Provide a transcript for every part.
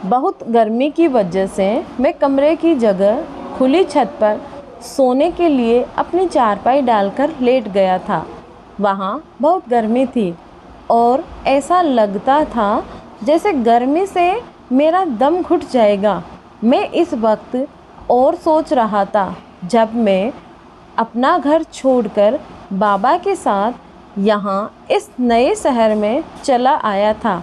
बहुत गर्मी की वजह से मैं कमरे की जगह खुली छत पर सोने के लिए अपनी चारपाई डालकर लेट गया था। वहाँ बहुत गर्मी थी और ऐसा लगता था जैसे गर्मी से मेरा दम घुट जाएगा। मैं इस वक्त और सोच रहा था जब मैं अपना घर छोड़कर बाबा के साथ यहाँ इस नए शहर में चला आया था।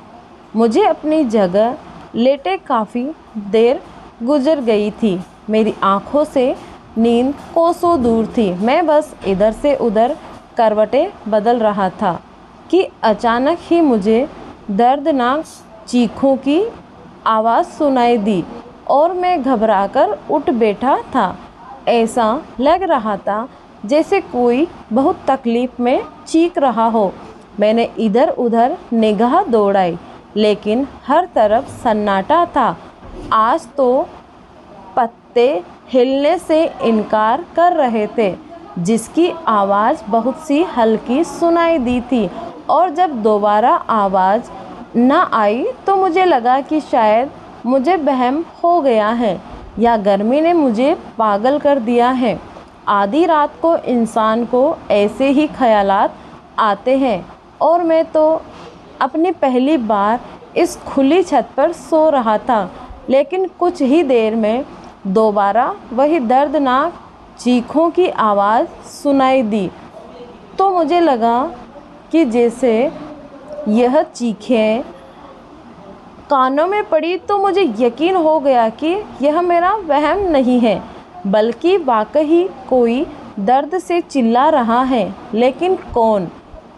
मुझे अपनी जगह लेटे काफ़ी देर गुजर गई थी। मेरी आँखों से नींद कोसों दूर थी। मैं बस इधर से उधर करवटें बदल रहा था कि अचानक ही मुझे दर्दनाक चीखों की आवाज़ सुनाई दी और मैं घबराकर उठ बैठा था। ऐसा लग रहा था जैसे कोई बहुत तकलीफ़ में चीख रहा हो। मैंने इधर उधर निगाह दौड़ाई लेकिन हर तरफ सन्नाटा था। आज तो पत्ते हिलने से इनकार कर रहे थे, जिसकी आवाज़ बहुत सी हल्की सुनाई दी थी। और जब दोबारा आवाज़ न आई तो मुझे लगा कि शायद मुझे वहम हो गया है या गर्मी ने मुझे पागल कर दिया है। आधी रात को इंसान को ऐसे ही ख़यालात आते हैं और मैं तो अपनी पहली बार इस खुली छत पर सो रहा था। लेकिन कुछ ही देर में दोबारा वही दर्दनाक चीखों की आवाज़ सुनाई दी। तो मुझे लगा कि जैसे यह चीखें कानों में पड़ी तो मुझे यकीन हो गया कि यह मेरा वहम नहीं है, बल्कि वाकई कोई दर्द से चिल्ला रहा है। लेकिन कौन?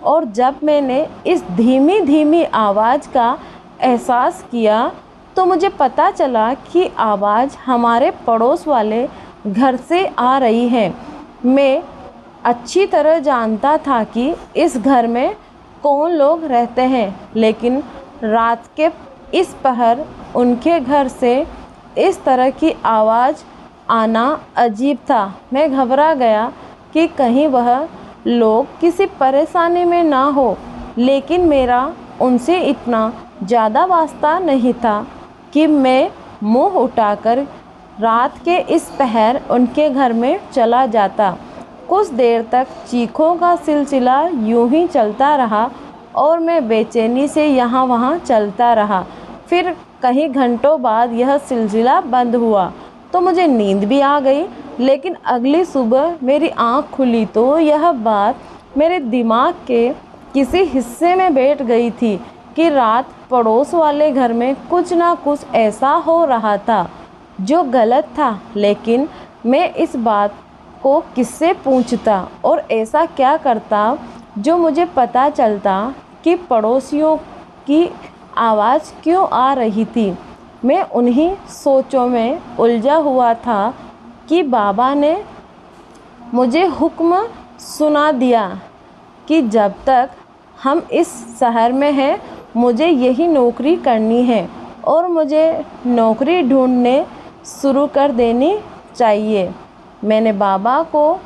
और जब मैंने इस धीमी धीमी आवाज़ का एहसास किया तो मुझे पता चला कि आवाज़ हमारे पड़ोस वाले घर से आ रही है। मैं अच्छी तरह जानता था कि इस घर में कौन लोग रहते हैं, लेकिन रात के इस पहर उनके घर से इस तरह की आवाज़ आना अजीब था। मैं घबरा गया कि कहीं वह लोग किसी परेशानी में ना हो, लेकिन मेरा उनसे इतना ज़्यादा वास्ता नहीं था कि मैं मुंह उठाकर रात के इस पहर उनके घर में चला जाता। कुछ देर तक चीखों का सिलसिला यूं ही चलता रहा और मैं बेचैनी से यहाँ वहाँ चलता रहा। फिर कई घंटों बाद यह सिलसिला बंद हुआ तो मुझे नींद भी आ गई। लेकिन अगली सुबह मेरी आँख खुली तो यह बात मेरे दिमाग के किसी हिस्से में बैठ गई थी कि रात पड़ोस वाले घर में कुछ ना कुछ ऐसा हो रहा था जो गलत था। लेकिन मैं इस बात को किससे पूछता और ऐसा क्या करता जो मुझे पता चलता कि पड़ोसियों की आवाज़ क्यों आ रही थी। मैं उन्हीं सोचों में उलझा हुआ था कि बाबा ने मुझे हुक्म सुना दिया कि जब तक हम इस शहर में हैं मुझे यही नौकरी करनी है और मुझे नौकरी ढूंढने शुरू कर देनी चाहिए। मैंने बाबा को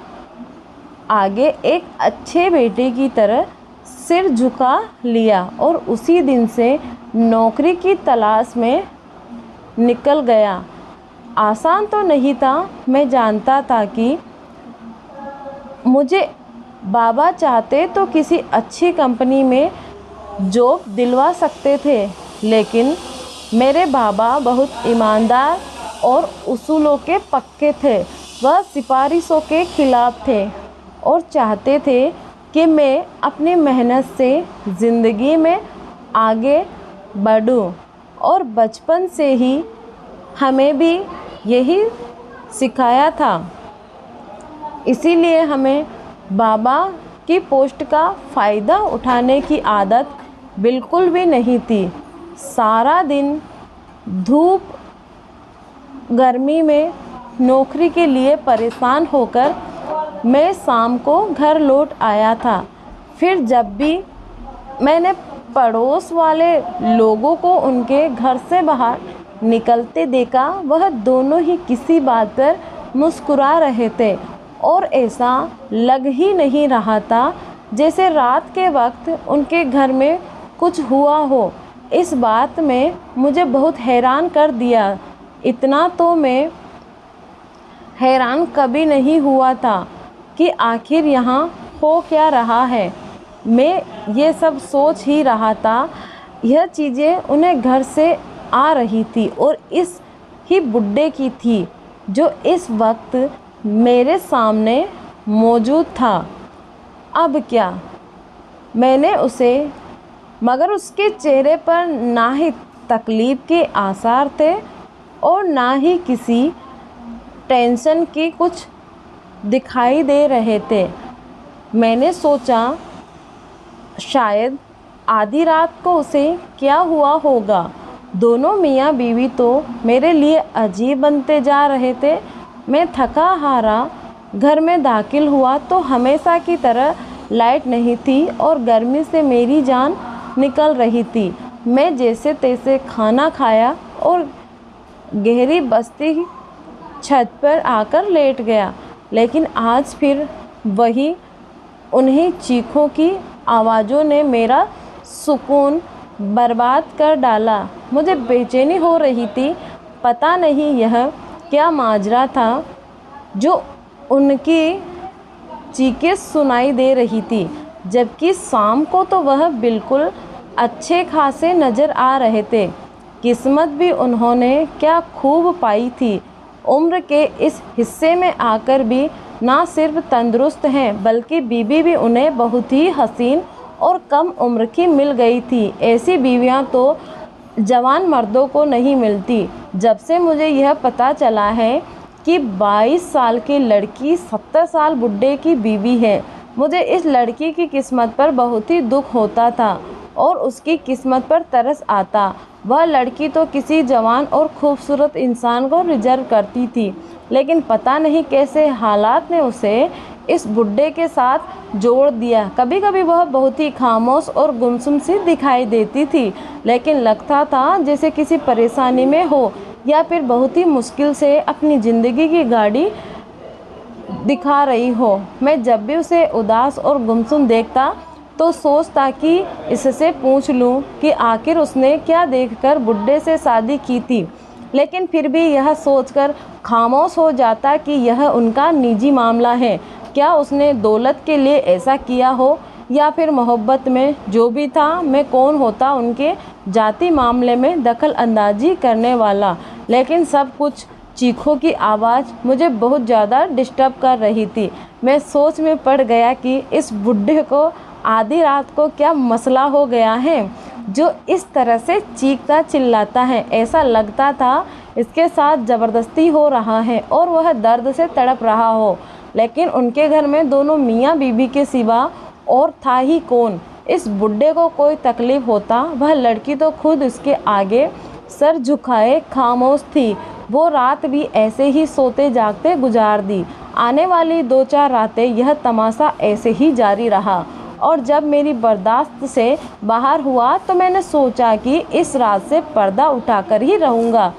आगे एक अच्छे बेटे की तरह सिर झुका लिया और उसी दिन से नौकरी की तलाश में निकल गया। आसान तो नहीं था। मैं जानता था कि मुझे बाबा चाहते तो किसी अच्छी कंपनी में जॉब दिलवा सकते थे, लेकिन मेरे बाबा बहुत ईमानदार और उसूलों के पक्के थे। वह सिफारिशों के खिलाफ थे और चाहते थे कि मैं अपनी मेहनत से ज़िंदगी में आगे बढ़ूं। और बचपन से ही हमें भी यही सिखाया था। इसीलिए हमें बाबा की पोस्ट का फ़ायदा उठाने की आदत बिल्कुल भी नहीं थी। सारा दिन धूप गर्मी में नौकरी के लिए परेशान होकर मैं शाम को घर लौट आया था। फिर जब भी मैंने पड़ोस वाले लोगों को उनके घर से बाहर निकलते देखा, वह दोनों ही किसी बात पर मुस्कुरा रहे थे और ऐसा लग ही नहीं रहा था जैसे रात के वक्त उनके घर में कुछ हुआ हो। इस बात में मुझे बहुत हैरान कर दिया। इतना तो मैं हैरान कभी नहीं हुआ था कि आखिर यहाँ हो क्या रहा है। मैं ये सब सोच ही रहा था। यह चीज़ें उन्हें घर से आ रही थी और इस ही बुड्ढे की थी जो इस वक्त मेरे सामने मौजूद था। अब क्या? मैंने उसे, मगर उसके चेहरे पर ना ही तकलीफ़ के आसार थे और ना ही किसी टेंशन की कुछ दिखाई दे रहे थे। मैंने सोचा शायद आधी रात को उसे क्या हुआ होगा। दोनों मियाँ बीवी तो मेरे लिए अजीब बनते जा रहे थे। मैं थका हारा घर में दाखिल हुआ तो हमेशा की तरह लाइट नहीं थी और गर्मी से मेरी जान निकल रही थी। मैं जैसे तैसे खाना खाया और गहरी बस्ती छत पर आकर लेट गया। लेकिन आज फिर वही उन्हीं चीखों की आवाज़ों ने मेरा सुकून बर्बाद कर डाला। मुझे बेचैनी हो रही थी। पता नहीं यह क्या माजरा था जो उनकी चीखें सुनाई दे रही थी, जबकि शाम को तो वह बिल्कुल अच्छे खासे नज़र आ रहे थे। किस्मत भी उन्होंने क्या खूब पाई थी। उम्र के इस हिस्से में आकर भी ना सिर्फ तंदुरुस्त हैं बल्कि बीवी भी उन्हें बहुत ही हसीन और कम उम्र की मिल गई थी। ऐसी बीवियां तो जवान मर्दों को नहीं मिलती। जब से मुझे यह पता चला है कि 22 साल की लड़की 70 साल बुढ़े की बीवी है, मुझे इस लड़की की किस्मत पर बहुत ही दुख होता था और उसकी किस्मत पर तरस आता। वह लड़की तो किसी जवान और खूबसूरत इंसान को रिजर्व करती थी, लेकिन पता नहीं कैसे हालात ने उसे इस बुड्ढे के साथ जोड़ दिया। कभी कभी वह बहुत ही खामोश और गुमसुम सी दिखाई देती थी, लेकिन लगता था जैसे किसी परेशानी में हो या फिर बहुत ही मुश्किल से अपनी ज़िंदगी की गाड़ी दिखा रही हो। मैं जब भी उसे उदास और गुमसुम देखता तो सोचता कि इससे पूछ लूं कि आखिर उसने क्या देखकर बुड्ढे से शादी की थी, लेकिन फिर भी यह सोचकर खामोश हो जाता कि यह उनका निजी मामला है। क्या उसने दौलत के लिए ऐसा किया हो या फिर मोहब्बत में? जो भी था, मैं कौन होता उनके जाति मामले में दखल अंदाजी करने वाला। लेकिन सब कुछ चीखों की आवाज़ मुझे बहुत ज़्यादा डिस्टर्ब कर रही थी। मैं सोच में पड़ गया कि इस बुड्ढे को आधी रात को क्या मसला हो गया है जो इस तरह से चीखता चिल्लाता है। ऐसा लगता था इसके साथ ज़बरदस्ती हो रहा है और वह दर्द से तड़प रहा हो। लेकिन उनके घर में दोनों मियाँ बीवी के सिवा और था ही कौन? इस बुड्ढे को कोई तकलीफ़ होता, वह लड़की तो खुद उसके आगे सर झुकाए खामोश थी। वो रात भी ऐसे ही सोते जागते गुजार दी। आने वाली 2-4 रातें यह तमाशा ऐसे ही जारी रहा और जब मेरी बर्दाश्त से बाहर हुआ तो मैंने सोचा कि इस रात से पर्दा उठाकर ही रहूँगा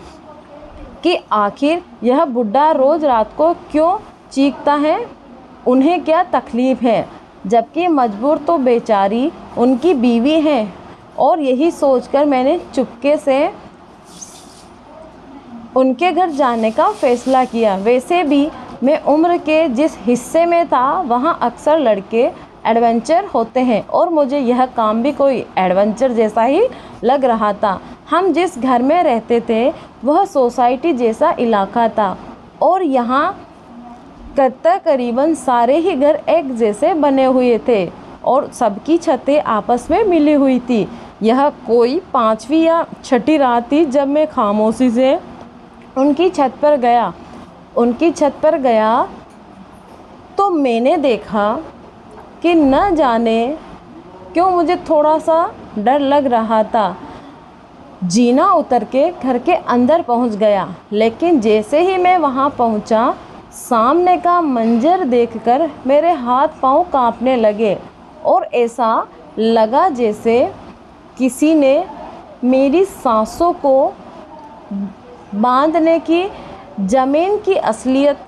कि आखिर यह बुड्ढा रोज़ रात को क्यों चीखता है, उन्हें क्या तकलीफ़ है, जबकि मजबूर तो बेचारी उनकी बीवी है। और यही सोचकर मैंने चुपके से उनके घर जाने का फ़ैसला किया। वैसे भी मैं उम्र के जिस हिस्से में था वहाँ अक्सर लड़के एडवेंचर होते हैं और मुझे यह काम भी कोई एडवेंचर जैसा ही लग रहा था। हम जिस घर में रहते थे वह सोसाइटी जैसा इलाका था और यहाँ करीबन सारे ही घर एक जैसे बने हुए थे और सबकी छतें आपस में मिली हुई थी। यह कोई 5वीं या 6ठी रात थी जब मैं खामोशी से उनकी छत पर गया तो मैंने देखा कि न जाने क्यों मुझे थोड़ा सा डर लग रहा था। जीना उतर के घर के अंदर पहुंच गया, लेकिन जैसे ही मैं वहां पहुंचा सामने का मंजर देखकर मेरे हाथ पांव कांपने लगे और ऐसा लगा जैसे किसी ने मेरी सांसों को बांधने की ज़मीन की असलियत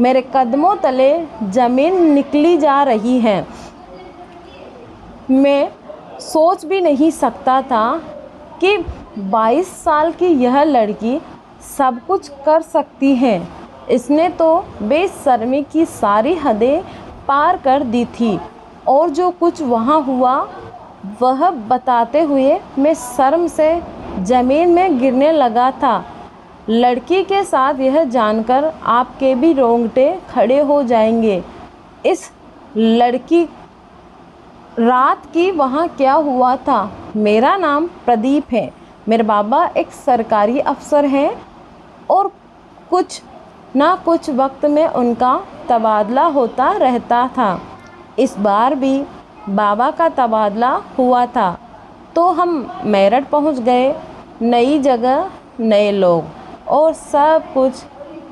मेरे कदमों तले ज़मीन निकली जा रही है। मैं सोच भी नहीं सकता था कि 22 साल की यह लड़की सब कुछ कर सकती है। इसने तो बेशर्मी की सारी हदें पार कर दी थी और जो कुछ वहाँ हुआ वह बताते हुए मैं शर्म से ज़मीन में गिरने लगा था। लड़की के साथ यह जानकर आपके भी रोंगटे खड़े हो जाएंगे। इस लड़की रात की वहाँ क्या हुआ था। मेरा नाम प्रदीप है। मेरे बाबा एक सरकारी अफसर हैं और कुछ ना कुछ वक्त में उनका तबादला होता रहता था। इस बार भी बाबा का तबादला हुआ था तो हम मेरठ पहुँच गए। नई जगह, नए लोग और सब कुछ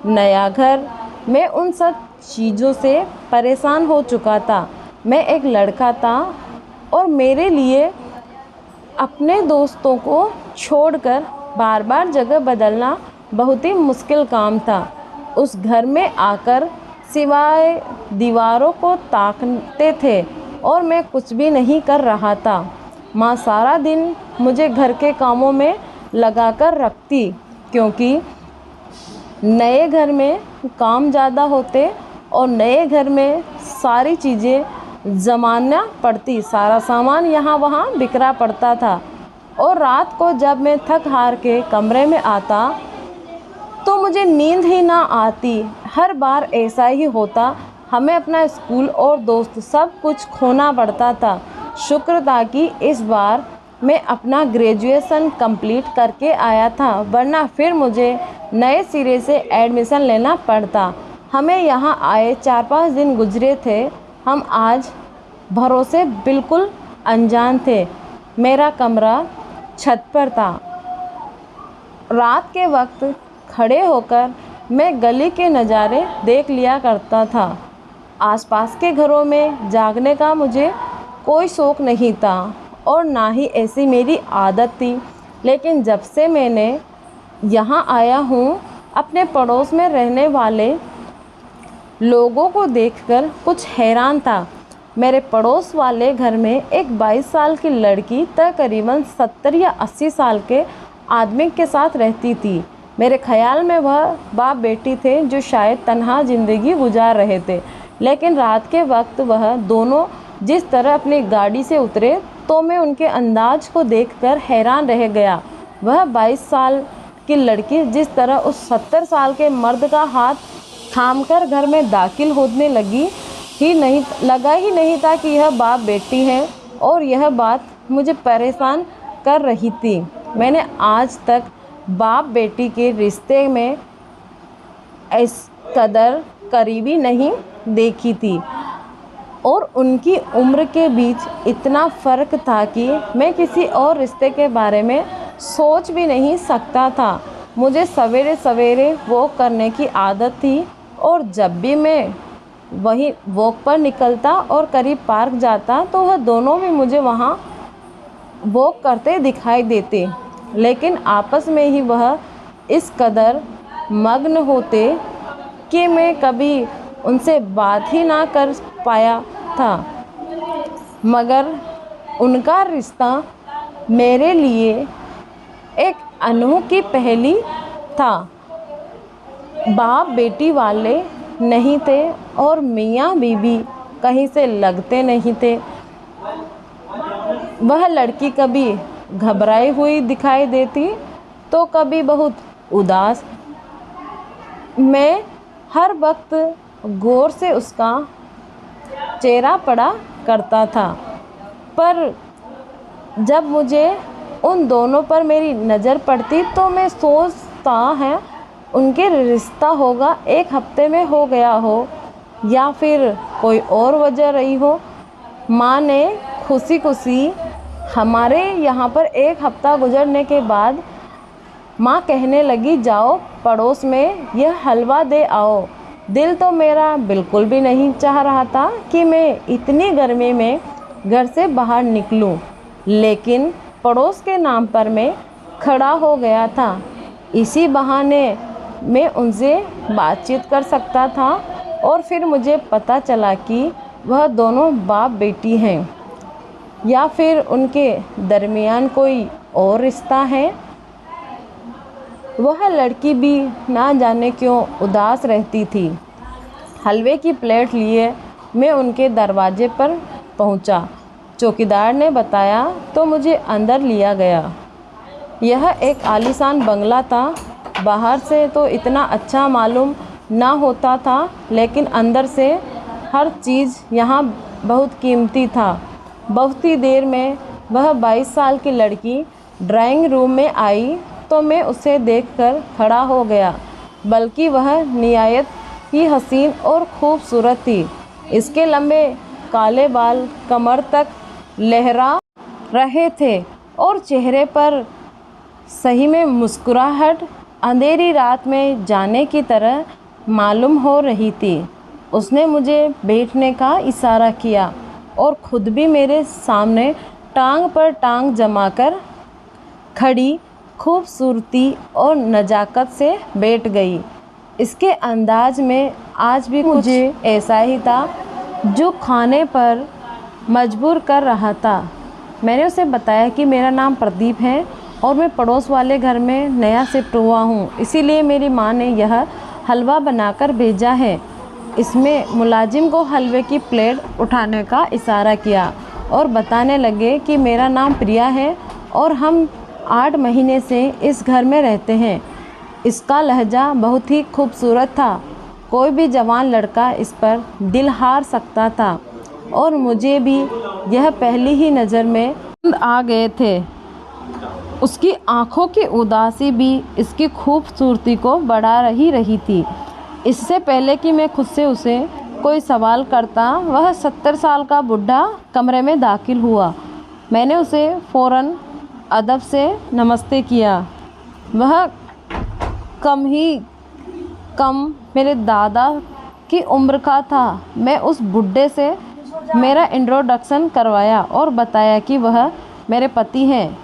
नया घर। मैं उन सब चीज़ों से परेशान हो चुका था। मैं एक लड़का था और मेरे लिए अपने दोस्तों को छोड़कर बार बार जगह बदलना बहुत ही मुश्किल काम था। उस घर में आकर सिवाय दीवारों को ताकते थे और मैं कुछ भी नहीं कर रहा था। माँ सारा दिन मुझे घर के कामों में लगाकर रखती क्योंकि नए घर में काम ज़्यादा होते और नए घर में सारी चीज़ें जमाना पड़ती। सारा सामान यहाँ वहाँ बिखरा पड़ता था और रात को जब मैं थक हार के कमरे में आता तो मुझे नींद ही ना आती। हर बार ऐसा ही होता। हमें अपना स्कूल और दोस्त सब कुछ खोना पड़ता था। शुक्र था कि इस बार मैं अपना ग्रेजुएशन कंप्लीट करके आया था, वरना फिर मुझे नए सिरे से एडमिशन लेना पड़ता। हमें यहाँ आए 4-5 दिन गुजरे थे। हम आज भरोसे बिल्कुल अनजान थे। मेरा कमरा छत पर था। रात के वक्त खड़े होकर मैं गली के नज़ारे देख लिया करता था। आसपास के घरों में जागने का मुझे कोई शौक़ नहीं था और ना ही ऐसी मेरी आदत थी। लेकिन जब से मैंने यहाँ आया हूँ, अपने पड़ोस में रहने वाले लोगों को देखकर कुछ हैरान था। मेरे पड़ोस वाले घर में एक 22 साल की लड़की तकरीबन 70 या 80 साल के आदमी के साथ रहती थी। मेरे ख़्याल में वह बाप बेटी थे जो शायद तन्हा ज़िंदगी गुजार रहे थे। लेकिन रात के वक्त वह दोनों जिस तरह अपनी गाड़ी से उतरे तो मैं उनके अंदाज को देखकर हैरान रह गया। वह 22 साल की लड़की जिस तरह उस 70 साल के मर्द का हाथ थामकर घर में दाखिल होने लगा ही नहीं था कि यह बाप बेटी है और यह बात मुझे परेशान कर रही थी। मैंने आज तक बाप बेटी के रिश्ते में इस कदर करीबी नहीं देखी थी और उनकी उम्र के बीच इतना फ़र्क था कि मैं किसी और रिश्ते के बारे में सोच भी नहीं सकता था। मुझे सवेरे सवेरे वॉक करने की आदत थी और जब भी मैं वहीं वॉक पर निकलता और करीब पार्क जाता तो वह दोनों भी मुझे वहाँ वॉक करते दिखाई देते। लेकिन आपस में ही वह इस कदर मग्न होते कि मैं कभी उनसे बात ही ना कर पाया था। मगर उनका रिश्ता मेरे लिए एक अनोखी पहेली था। बाप बेटी वाले नहीं थे और मियाँ बीवी कहीं से लगते नहीं थे। वह लड़की कभी घबराई हुई दिखाई देती तो कभी बहुत उदास। मैं हर वक्त गौर से उसका चेहरा पड़ा करता था, पर जब मुझे उन दोनों पर मेरी नज़र पड़ती तो मैं सोचता है उनके रिश्ता होगा, एक हफ्ते में हो गया हो या फिर कोई और वजह रही हो। माँ ने खुशी खुशी हमारे यहाँ पर एक हफ्ता गुजरने के बाद माँ कहने लगी, जाओ पड़ोस में यह हलवा दे आओ। दिल तो मेरा बिल्कुल भी नहीं चाह रहा था कि मैं इतनी गर्मी में घर से बाहर निकलूं, लेकिन पड़ोस के नाम पर मैं खड़ा हो गया था। इसी बहाने मैं उनसे बातचीत कर सकता था और फिर मुझे पता चला कि वह दोनों बाप बेटी हैं। या फिर उनके दरमियान कोई और रिश्ता है। वह लड़की भी ना जाने क्यों उदास रहती थी। हलवे की प्लेट लिए मैं उनके दरवाजे पर पहुंचा। चौकीदार ने बताया तो मुझे अंदर लिया गया। यह एक आलीशान बंगला था। बाहर से तो इतना अच्छा मालूम ना होता था, लेकिन अंदर से हर चीज़ यहाँ बहुत कीमती था। बहुत ही देर में वह 22 साल की लड़की ड्राइंग रूम में आई तो मैं उसे देखकर खड़ा हो गया। बल्कि वह निहायत ही हसीन और खूबसूरत थी। इसके लंबे काले बाल कमर तक लहरा रहे थे और चेहरे पर सही में मुस्कुराहट अंधेरी रात में जाने की तरह मालूम हो रही थी। उसने मुझे बैठने का इशारा किया और खुद भी मेरे सामने टांग पर टांग जमाकर खड़ी खूबसूरती और नज़ाकत से बैठ गई। इसके अंदाज में आज भी मुझे ऐसा ही था जो खाने पर मजबूर कर रहा था। मैंने उसे बताया कि मेरा नाम प्रदीप है और मैं पड़ोस वाले घर में नया शिफ्ट हुआ हूँ, इसीलिए मेरी माँ ने यह हलवा बनाकर भेजा है। इसमें मुलाजिम को हलवे की प्लेट उठाने का इशारा किया और बताने लगे कि मेरा नाम प्रिया है और हम 8 महीने से इस घर में रहते हैं। इसका लहजा बहुत ही खूबसूरत था। कोई भी जवान लड़का इस पर दिल हार सकता था और मुझे भी यह पहली ही नज़र में पसंद आ गए थे। उसकी आंखों की उदासी भी इसकी खूबसूरती को बढ़ा रही थी। इससे पहले कि मैं खुद से उसे कोई सवाल करता, वह 70 साल का बुढ़ा कमरे में दाखिल हुआ। मैंने उसे फ़ौरन अदब से नमस्ते किया। वह कम मेरे दादा की उम्र का था। मैं उस बुढ़े से मेरा इंट्रोडक्शन करवाया और बताया कि वह मेरे पति हैं।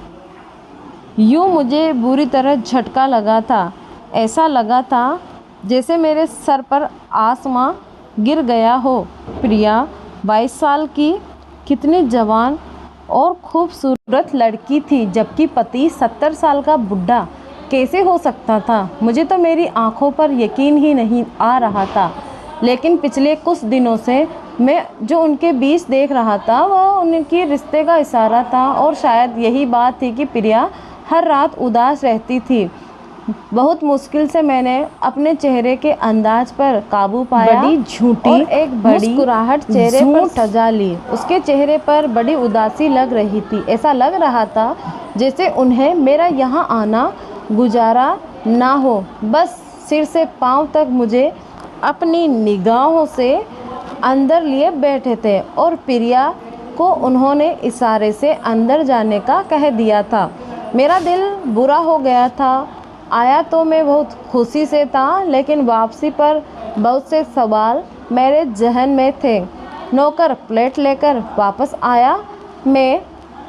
यूँ मुझे बुरी तरह झटका लगा था। ऐसा लगा था जैसे मेरे सर पर आसमां गिर गया हो। प्रिया 22 साल की कितनी जवान और खूबसूरत लड़की थी, जबकि पति 70 साल का बुढ़ा कैसे हो सकता था? मुझे तो मेरी आंखों पर यकीन ही नहीं आ रहा था। लेकिन पिछले कुछ दिनों से मैं जो उनके बीच देख रहा था वह उनके रिश्ते का इशारा था, और शायद यही बात थी कि प्रिया हर रात उदास रहती थी। बहुत मुश्किल से मैंने अपने चेहरे के अंदाज पर काबू पाया। बड़ी झूठी और एक बड़ी मुस्कुराहट चेहरे पर सजा ली। उसके चेहरे पर बड़ी उदासी लग रही थी। ऐसा लग रहा था जैसे उन्हें मेरा यहाँ आना गुजारा ना हो। बस सिर से पांव तक मुझे अपनी निगाहों से अंदर लिए बैठे थे और प्रिया को उन्होंने इशारे से अंदर जाने का कह दिया था। मेरा दिल बुरा हो गया था। आया तो मैं बहुत खुशी से था, लेकिन वापसी पर बहुत से सवाल मेरे जहन में थे। नौकर प्लेट लेकर वापस आया। मैं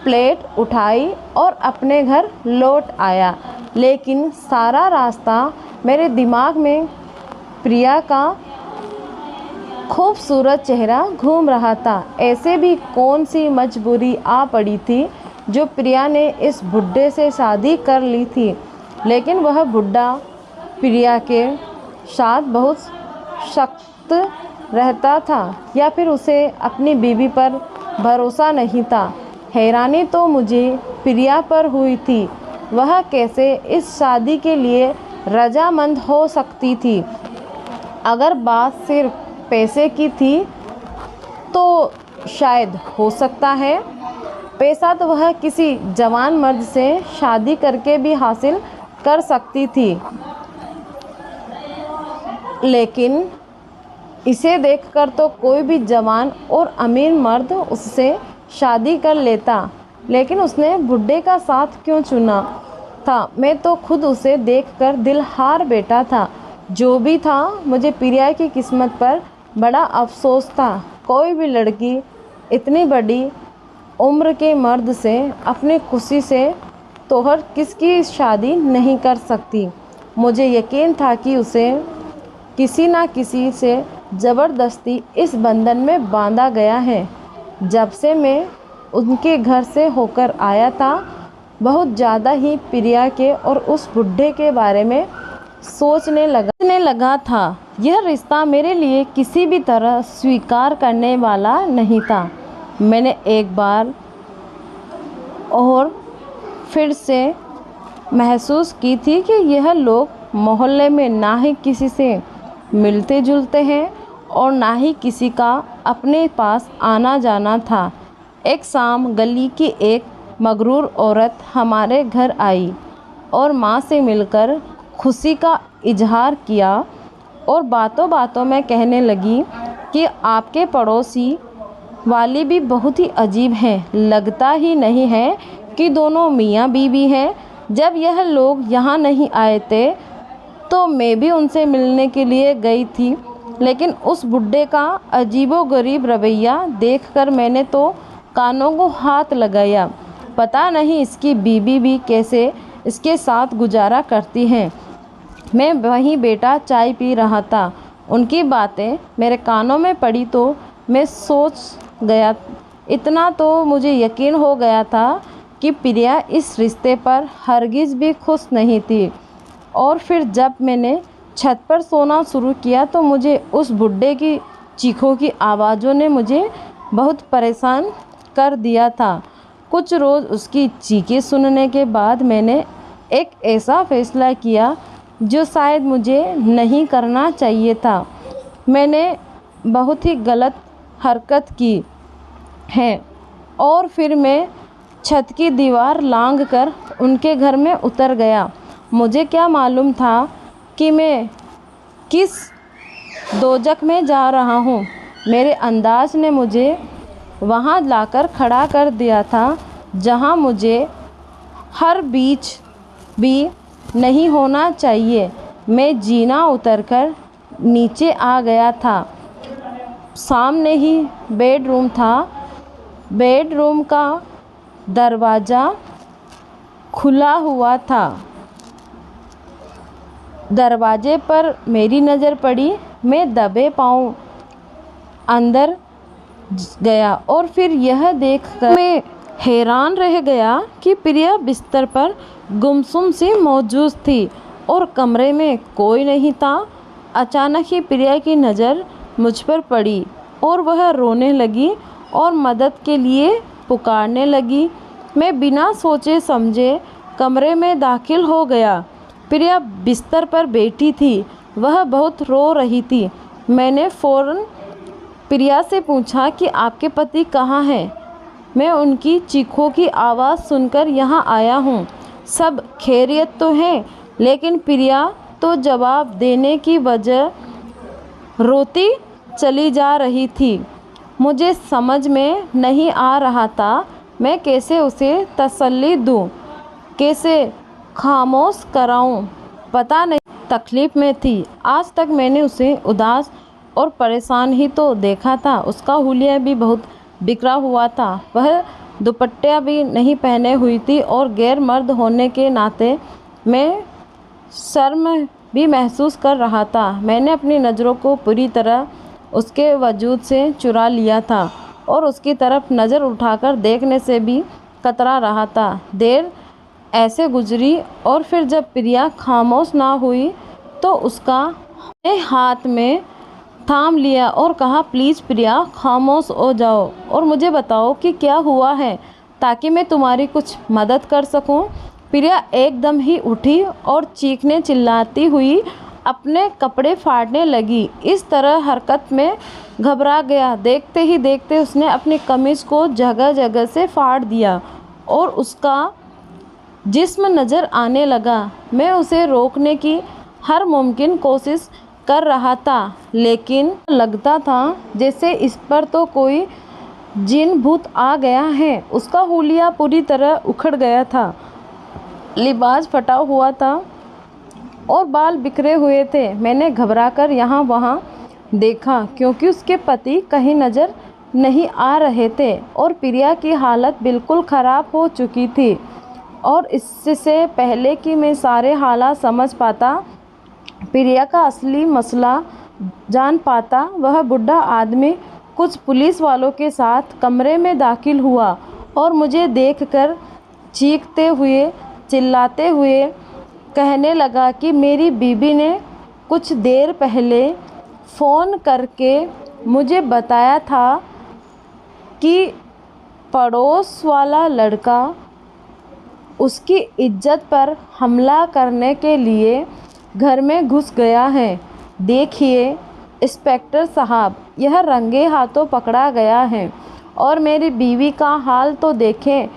प्लेट उठाई और अपने घर लौट आया, लेकिन सारा रास्ता मेरे दिमाग में प्रिया का खूबसूरत चेहरा घूम रहा था। ऐसे भी कौन सी मजबूरी आ पड़ी थी जो प्रिया ने इस बुढ़े से शादी कर ली थी। लेकिन वह बुढ़ा प्रिया के साथ बहुत सख्त रहता था, या फिर उसे अपनी बीवी पर भरोसा नहीं था। हैरानी तो मुझे प्रिया पर हुई थी। वह कैसे इस शादी के लिए रजामंद हो सकती थी? अगर बात सिर्फ पैसे की थी तो शायद हो सकता है। पैसा तो वह किसी जवान मर्द से शादी करके भी हासिल कर सकती थी, लेकिन इसे देखकर तो कोई भी जवान और अमीर मर्द उससे शादी कर लेता। लेकिन उसने बुढ़े का साथ क्यों चुना था? मैं तो खुद उसे देखकर दिल हार बैठा था। जो भी था, मुझे प्रिया की किस्मत पर बड़ा अफसोस था। कोई भी लड़की इतनी बड़ी उम्र के मर्द से अपनी खुशी से तोहर किसकी शादी नहीं कर सकती। मुझे यकीन था कि उसे किसी ना किसी से ज़बरदस्ती इस बंधन में बांधा गया है। जब से मैं उनके घर से होकर आया था, बहुत ज़्यादा ही प्रिया के और उस बुढ़े के बारे में सोचने लगा था। यह रिश्ता मेरे लिए किसी भी तरह स्वीकार करने वाला नहीं था। मैंने एक बार और फिर से महसूस की थी कि यह लोग मोहल्ले में ना ही किसी से मिलते जुलते हैं और ना ही किसी का अपने पास आना जाना था। एक शाम गली की एक मगरूर औरत हमारे घर आई और माँ से मिलकर खुशी का इजहार किया और बातों बातों में कहने लगी कि आपके पड़ोसी वाली भी बहुत ही अजीब हैं, लगता ही नहीं है कि दोनों मियाँ बीवी हैं। जब यह लोग यहाँ नहीं आए थे तो मैं भी उनसे मिलने के लिए गई थी, लेकिन उस बुड्ढे का अजीबोगरीब रवैया देखकर मैंने तो कानों को हाथ लगाया। पता नहीं इसकी बीवी भी कैसे इसके साथ गुजारा करती हैं। मैं वहीं बेटा चाय पी रहा था, उनकी बातें मेरे कानों में पड़ी तो मैं सोच गया, इतना तो मुझे यकीन हो गया था कि प्रिया इस रिश्ते पर हरगिज़ भी खुश नहीं थी। और फिर जब मैंने छत पर सोना शुरू किया तो मुझे उस बुड्ढे की चीखों की आवाज़ों ने मुझे बहुत परेशान कर दिया था। कुछ रोज़ उसकी चीखें सुनने के बाद मैंने एक ऐसा फ़ैसला किया जो शायद मुझे नहीं करना चाहिए था। मैंने बहुत ही गलत हरकत की है और फिर मैं छत की दीवार लांघकर उनके घर में उतर गया। मुझे क्या मालूम था कि मैं किस दोजख में जा रहा हूँ। मेरे अंदाज ने मुझे वहाँ लाकर खड़ा कर दिया था जहाँ मुझे हर बीच भी नहीं होना चाहिए। मैं जीना उतरकर नीचे आ गया था। सामने ही बेडरूम था। बेडरूम का दरवाज़ा खुला हुआ था। दरवाजे पर मेरी नज़र पड़ी। मैं दबे पाँव अंदर गया और फिर यह देखकर मैं हैरान रह गया कि प्रिया बिस्तर पर गुमसुम सी मौजूद थी और कमरे में कोई नहीं था। अचानक ही प्रिया की नज़र मुझ पर पड़ी और वह रोने लगी और मदद के लिए पुकारने लगी। मैं बिना सोचे समझे कमरे में दाखिल हो गया। प्रिया बिस्तर पर बैठी थी, वह बहुत रो रही थी। मैंने फ़ौरन प्रिया से पूछा कि आपके पति कहाँ हैं? मैं उनकी चीखों की आवाज़ सुनकर यहाँ आया हूँ। सब खैरियत तो है? लेकिन प्रिया तो जवाब देने की बजाय रोती चली जा रही थी। मुझे समझ में नहीं आ रहा था मैं कैसे उसे तसल्ली दूँ, कैसे खामोश कराऊँ। पता नहीं तकलीफ़ में थी। आज तक मैंने उसे उदास और परेशान ही तो देखा था। उसका हुलिया भी बहुत बिखरा हुआ था। वह दुपट्टा भी नहीं पहने हुई थी और गैर मर्द होने के नाते मैं शर्म भी महसूस कर रहा था। मैंने अपनी नज़रों को पूरी तरह उसके वजूद से चुरा लिया था और उसकी तरफ नज़र उठाकर देखने से भी कतरा रहा था। देर ऐसे गुजरी और फिर जब प्रिया खामोश ना हुई तो उसका हाथ में थाम लिया और कहा, प्लीज़ प्रिया खामोश हो जाओ और मुझे बताओ कि क्या हुआ है ताकि मैं तुम्हारी कुछ मदद कर सकूं। प्रिया एकदम ही उठी और चीखने चिल्लाती हुई अपने कपड़े फाड़ने लगी। इस तरह हरकत में घबरा गया। देखते ही देखते उसने अपनी कमीज़ को जगह जगह से फाड़ दिया और उसका जिस्म नज़र आने लगा। मैं उसे रोकने की हर मुमकिन कोशिश कर रहा था, लेकिन लगता था जैसे इस पर तो कोई जिन भूत आ गया है। उसका हुलिया पूरी तरह उखड़ गया था, लिबास फटा हुआ था और बाल बिखरे हुए थे। मैंने घबराकर यहाँ वहाँ देखा क्योंकि उसके पति कहीं नज़र नहीं आ रहे थे और प्रिया की हालत बिल्कुल ख़राब हो चुकी थी। और इससे पहले कि मैं सारे हालात समझ पाता, प्रिया का असली मसला जान पाता, वह बुढ़ा आदमी कुछ पुलिस वालों के साथ कमरे में दाखिल हुआ और मुझे देखकर चीखते हुए चिल्लाते हुए कहने लगा कि मेरी बीवी ने कुछ देर पहले फ़ोन करके मुझे बताया था कि पड़ोस वाला लड़का उसकी इज्जत पर हमला करने के लिए घर में घुस गया है। देखिए इंस्पेक्टर साहब, यह रंगे हाथों पकड़ा गया है और मेरी बीवी का हाल तो देखें,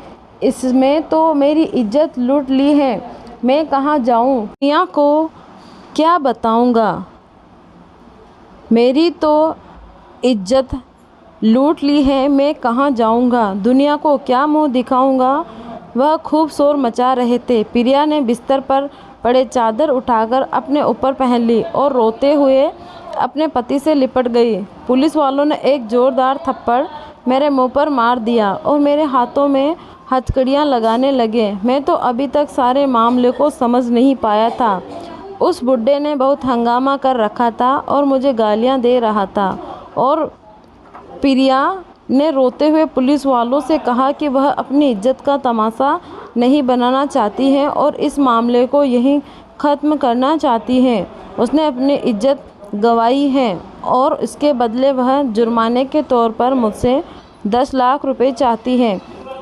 इसमें तो मेरी इज्जत लूट ली है। मैं कहाँ जाऊँ? दुनिया को क्या बताऊँगा? मेरी तो इज्जत लूट ली है, मैं कहाँ जाऊँगा? दुनिया को क्या मुँह दिखाऊँगा? वह खूब शोर मचा रहे थे। प्रिया ने बिस्तर पर पड़े चादर उठाकर अपने ऊपर पहन ली और रोते हुए अपने पति से लिपट गई। पुलिस वालों ने एक ज़ोरदार थप्पड़ मेरे मुंह पर मार दिया और मेरे हाथों में हथकड़ियाँ लगाने लगे। मैं तो अभी तक सारे मामले को समझ नहीं पाया था। उस बुड्ढे ने बहुत हंगामा कर रखा था और मुझे गालियाँ दे रहा था और प्रिया ने रोते हुए पुलिस वालों से कहा कि वह अपनी इज्जत का तमाशा नहीं बनाना चाहती है और इस मामले को यहीं ख़त्म करना चाहती है। उसने अपनी इज्जत गंवाई है और इसके बदले वह जुर्माने के तौर पर मुझसे 10 लाख रुपए चाहती है।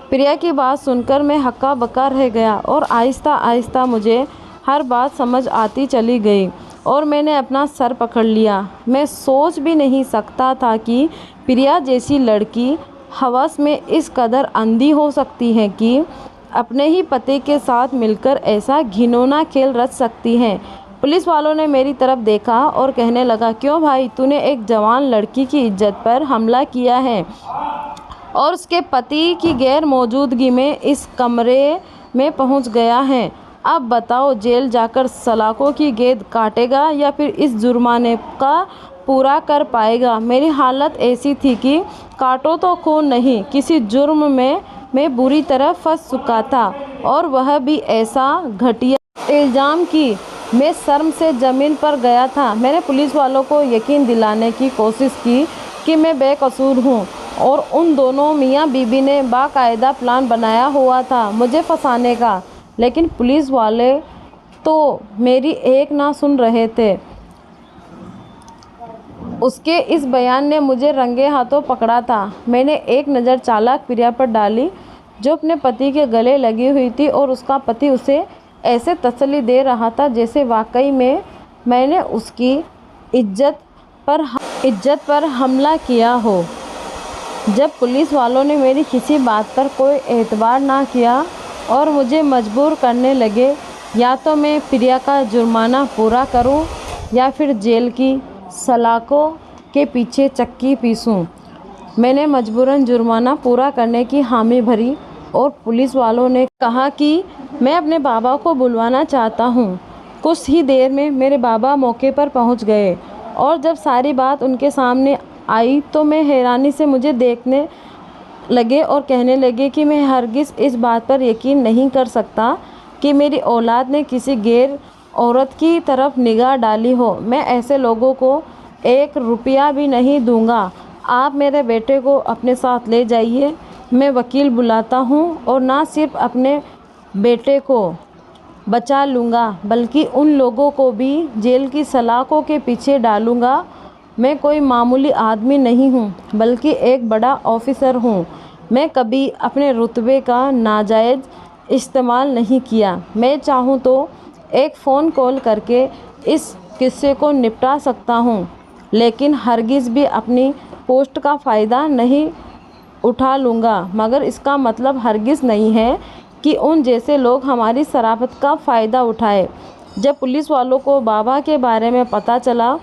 प्रिया की बात सुनकर मैं हक्का बक्का रह गया और आहिस्ता आहिस्ता मुझे हर बात समझ आती चली गई और मैंने अपना सर पकड़ लिया। मैं सोच भी नहीं सकता था कि प्रिया जैसी लड़की हवस में इस कदर अंधी हो सकती है कि अपने ही पति के साथ मिलकर ऐसा घिनौना खेल रच सकती है। पुलिस वालों ने मेरी तरफ देखा और कहने लगा, क्यों भाई, तूने एक जवान लड़की की इज्जत पर हमला किया है और उसके पति की गैर मौजूदगी में इस कमरे में पहुंच गया है। अब बताओ, जेल जाकर सलाखों की गेंद काटेगा या फिर इस जुर्माने का पूरा कर पाएगा? मेरी हालत ऐसी थी कि काटो तो खून नहीं, किसी जुर्म में मैं बुरी तरह फंस चुका था और वह भी ऐसा घटिया इल्ज़ाम कि मैं शर्म से ज़मीन पर गया था। मैंने पुलिस वालों को यकीन दिलाने की कोशिश की कि मैं बेकसूर हूँ और उन दोनों मियाँ बीबी ने बाकायदा प्लान बनाया हुआ था मुझे फंसाने का, लेकिन पुलिस वाले तो मेरी एक ना सुन रहे थे। उसके इस बयान ने मुझे रंगे हाथों पकड़ा था। मैंने एक नज़र चालाक प्रिया पर डाली जो अपने पति के गले लगी हुई थी और उसका पति उसे ऐसे तसल्ली दे रहा था जैसे वाकई में मैंने उसकी इज्जत पर हमला किया हो। जब पुलिस वालों ने मेरी किसी बात पर कोई एतबार ना किया और मुझे मजबूर करने लगे, या तो मैं प्रिया का जुर्माना पूरा करूं या फिर जेल की सलाखों के पीछे चक्की पीसूं। मैंने मजबूरन जुर्माना पूरा करने की हामी भरी और पुलिस वालों ने कहा कि मैं अपने बाबा को बुलवाना चाहता हूं। कुछ ही देर में मेरे बाबा मौके पर पहुंच गए और जब सारी बात उनके सामने आई तो मैं हैरानी से मुझे देखने लगे और कहने लगे कि मैं हरगिज़ इस बात पर यकीन नहीं कर सकता कि मेरी औलाद ने किसी गैर औरत की तरफ निगाह डाली हो। मैं ऐसे लोगों को 1 रुपया भी नहीं दूंगा। आप मेरे बेटे को अपने साथ ले जाइए, मैं वकील बुलाता हूँ और ना सिर्फ अपने बेटे को बचा लूँगा बल्कि उन लोगों को भी जेल की सलाखों के पीछे डालूँगा। मैं कोई मामूली आदमी नहीं हूँ बल्कि एक बड़ा ऑफिसर हूँ। मैं कभी अपने रुतबे का नाजायज़ इस्तेमाल नहीं किया। मैं चाहूँ तो एक फ़ोन कॉल करके इस किस्से को निपटा सकता हूँ, लेकिन हरगिज़ भी अपनी पोस्ट का फ़ायदा नहीं उठा लूँगा। मगर इसका मतलब हरगिज़ नहीं है कि उन जैसे लोग हमारी शराफत का फ़ायदा उठाए। जब पुलिस वालों को बाबा के बारे में पता चला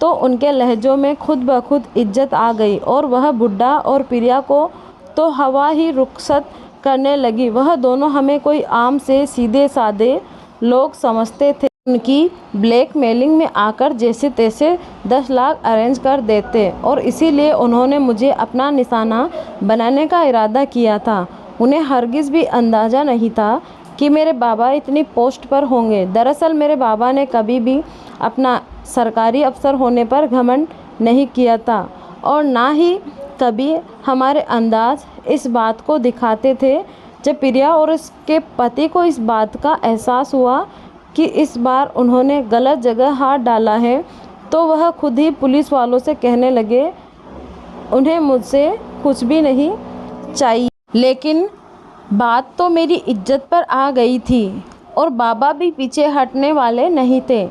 तो उनके लहजों में खुद ब खुद इज्जत आ गई और वह बुड्ढा और प्रिया को तो हवा ही रुखसत करने लगी। वह दोनों हमें कोई आम से सीधे साधे लोग समझते थे। उनकी ब्लैकमेलिंग में आकर जैसे तैसे 10 लाख अरेंज कर देते और इसीलिए उन्होंने मुझे अपना निशाना बनाने का इरादा किया था। उन्हें हरगिज़ भी अंदाज़ा नहीं था कि मेरे बाबा इतनी पोस्ट पर होंगे। दरअसल मेरे बाबा ने कभी भी अपना सरकारी अफसर होने पर घमंड नहीं किया था और ना ही कभी हमारे अंदाज इस बात को दिखाते थे। जब प्रिया और उसके पति को इस बात का एहसास हुआ कि इस बार उन्होंने गलत जगह हाथ डाला है, तो वह खुद ही पुलिस वालों से कहने लगे, उन्हें मुझसे कुछ भी नहीं चाहिए। लेकिन बात तो मेरी इज्जत पर आ गई थी और बाबा भी पीछे हटने वाले नहीं थे।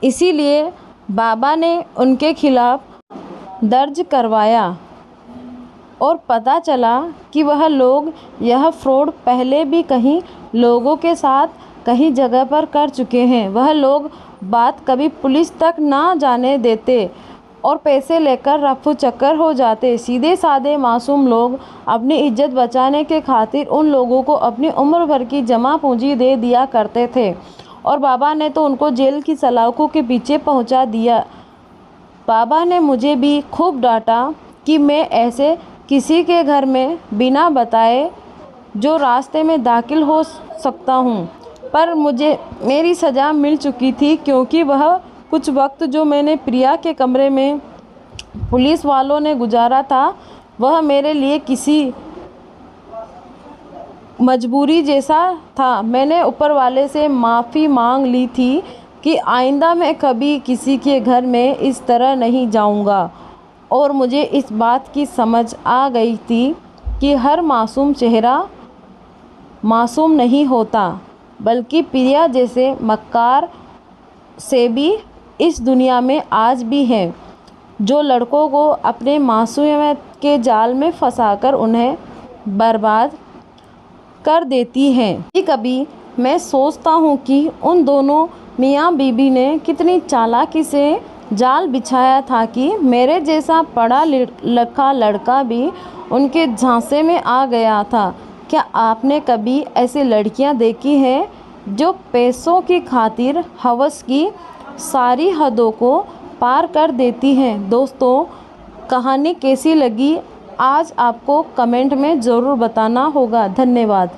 इसीलिए बाबा ने उनके खिलाफ दर्ज करवाया और पता चला कि वह लोग यह फ्रॉड पहले भी कहीं लोगों के साथ कहीं जगह पर कर चुके हैं। वह लोग बात कभी पुलिस तक ना जाने देते और पैसे लेकर रफू चक्कर हो जाते। सीधे साधे मासूम लोग अपनी इज्जत बचाने के खातिर उन लोगों को अपनी उम्र भर की जमा पूंजी दे दिया करते थे और बाबा ने तो उनको जेल की सलाखों के पीछे पहुंचा दिया। बाबा ने मुझे भी खूब डांटा कि मैं ऐसे किसी के घर में बिना बताए जो रास्ते में दाखिल हो सकता हूँ, पर मुझे मेरी सज़ा मिल चुकी थी, क्योंकि वह कुछ वक्त जो मैंने प्रिया के कमरे में पुलिस वालों ने गुजारा था, वह मेरे लिए किसी मजबूरी जैसा था। मैंने ऊपर वाले से माफ़ी मांग ली थी कि आइंदा मैं कभी किसी के घर में इस तरह नहीं जाऊंगा। और मुझे इस बात की समझ आ गई थी कि हर मासूम चेहरा मासूम नहीं होता, बल्कि प्रिया जैसे मक्कार से भी इस दुनिया में आज भी हैं, जो लड़कों को अपने मासूमियत के जाल में फंसाकर उन्हें बर्बाद कर देती हैं। कभी मैं सोचता हूँ कि उन दोनों मियाँ बीबी ने कितनी चालाकी से जाल बिछाया था कि मेरे जैसा पढ़ा लिखा लड़का भी उनके झांसे में आ गया था। क्या आपने कभी ऐसी लड़कियां देखी हैं जो पैसों की खातिर हवस की सारी हदों को पार कर देती हैं? दोस्तों, कहानी कैसी लगी आज आपको कमेंट में ज़रूर बताना होगा। धन्यवाद।